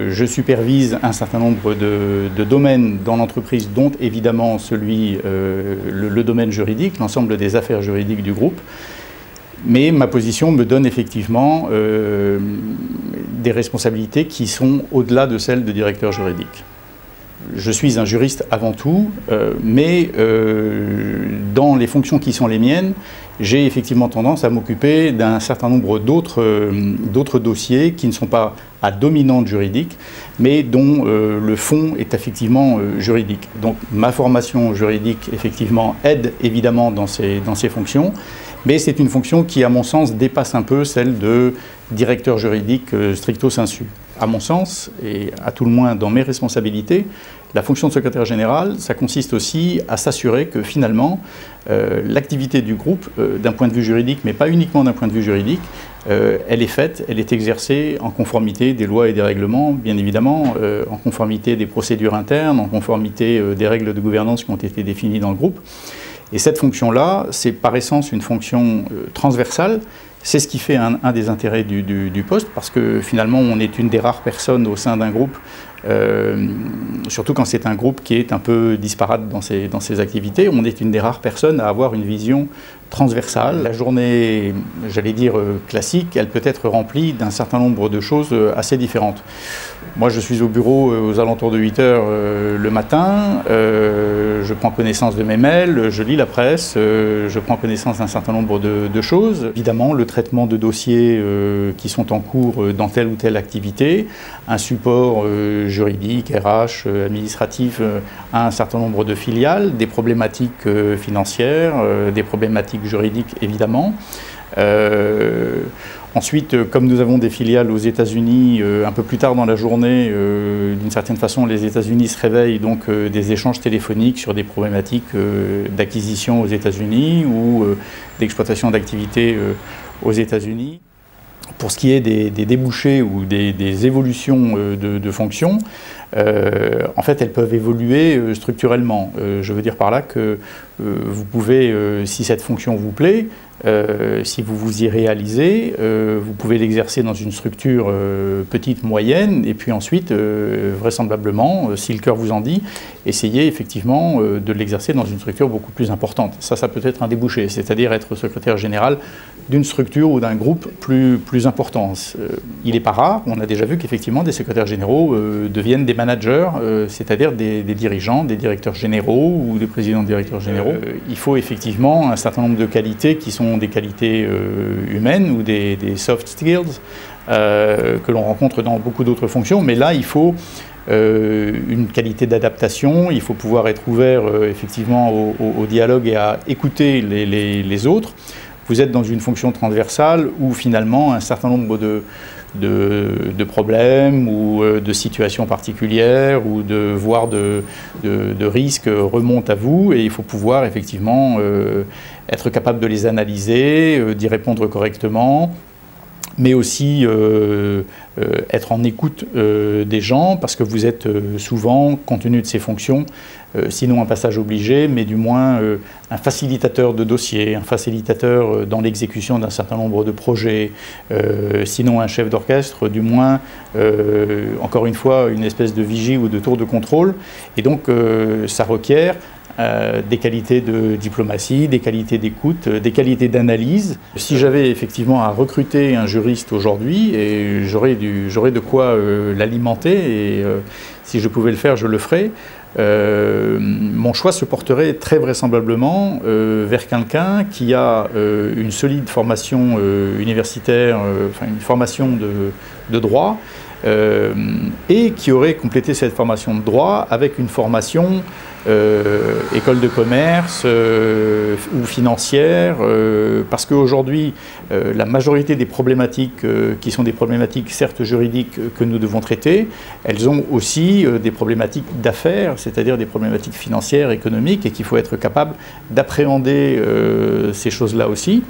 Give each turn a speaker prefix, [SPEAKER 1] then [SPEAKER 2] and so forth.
[SPEAKER 1] Je supervise un certain nombre de domaines dans l'entreprise, dont évidemment le domaine juridique, l'ensemble des affaires juridiques du groupe. Mais ma position me donne effectivement des responsabilités qui sont au-delà de celles de directeur juridique. Je suis un juriste avant tout, mais dans les fonctions qui sont les miennes, j'ai effectivement tendance à m'occuper d'un certain nombre d'autres dossiers qui ne sont pas à dominante juridique, mais dont le fond est effectivement juridique. Donc ma formation juridique, effectivement, aide évidemment dans ces fonctions, mais c'est une fonction qui, à mon sens, dépasse un peu celle de directeur juridique stricto sensu. À mon sens, et à tout le moins dans mes responsabilités, la fonction de secrétaire général, ça consiste aussi à s'assurer que finalement, l'activité du groupe, d'un point de vue juridique, mais pas uniquement d'un point de vue juridique, elle est faite, elle est exercée en conformité des lois et des règlements, bien évidemment, en conformité des procédures internes, en conformité des règles de gouvernance qui ont été définies dans le groupe. Et cette fonction-là, c'est par essence une fonction transversale. C'est ce qui fait un des intérêts du poste, parce que finalement, on est une des rares personnes au sein d'un groupe, surtout quand c'est un groupe qui est un peu disparate dans ses activités, on est une des rares personnes à avoir une vision transversale. La journée, j'allais dire classique, elle peut être remplie d'un certain nombre de choses assez différentes. Moi, je suis au bureau aux alentours de 8 heures le matin, je prends connaissance de mes mails, je lis la presse, je prends connaissance d'un certain nombre de choses. Évidemment, le traitement de dossiers qui sont en cours dans telle ou telle activité, un support juridique, RH, administratif à un certain nombre de filiales, des problématiques financières, des problématiques juridiques évidemment. Ensuite, comme nous avons des filiales aux États-Unis, un peu plus tard dans la journée, d'une certaine façon, les États-Unis se réveillent, donc des échanges téléphoniques sur des problématiques d'acquisition aux États-Unis ou d'exploitation d'activités aux États-Unis. Pour ce qui est des débouchés ou des évolutions de fonctions, en fait, elles peuvent évoluer structurellement. Je veux dire par là que vous pouvez, si cette fonction vous plaît, si vous vous y réalisez, vous pouvez l'exercer dans une structure petite, moyenne, et puis ensuite, vraisemblablement, si le cœur vous en dit, essayez effectivement de l'exercer dans une structure beaucoup plus importante. Ça peut être un débouché, c'est-à-dire être secrétaire général d'une structure ou d'un groupe plus important. Il n'est pas rare, on a déjà vu qu'effectivement des secrétaires généraux deviennent des managers, c'est-à-dire des dirigeants, des directeurs généraux ou des présidents de directeurs généraux. Il faut effectivement un certain nombre de qualités qui sont des qualités humaines ou des soft skills que l'on rencontre dans beaucoup d'autres fonctions, mais là il faut une qualité d'adaptation, il faut pouvoir être ouvert effectivement au dialogue et à écouter les autres. Vous êtes dans une fonction transversale où finalement un certain nombre de problèmes ou de situations particulières ou voire de risques remontent à vous, et il faut pouvoir effectivement être capable de les analyser, d'y répondre correctement, mais aussi être en écoute des gens, parce que vous êtes souvent, compte tenu de ces fonctions, sinon un passage obligé, mais du moins un facilitateur de dossiers, un facilitateur dans l'exécution d'un certain nombre de projets, sinon un chef d'orchestre, du moins, encore une fois, une espèce de vigie ou de tour de contrôle. Et donc, ça requiert des qualités de diplomatie, des qualités d'écoute, des qualités d'analyse. Si j'avais effectivement à recruter un juriste aujourd'hui, et j'aurais de quoi l'alimenter, et si je pouvais le faire, je le ferais, mon choix se porterait très vraisemblablement vers quelqu'un qui a une solide formation universitaire, enfin une formation de droit, et qui aurait complété cette formation de droit avec une formation école de commerce ou financière, parce qu'aujourd'hui, la majorité des problématiques qui sont des problématiques certes juridiques que nous devons traiter, elles ont aussi des problématiques d'affaires, c'est-à-dire des problématiques financières, économiques, et qu'il faut être capable d'appréhender ces choses-là aussi.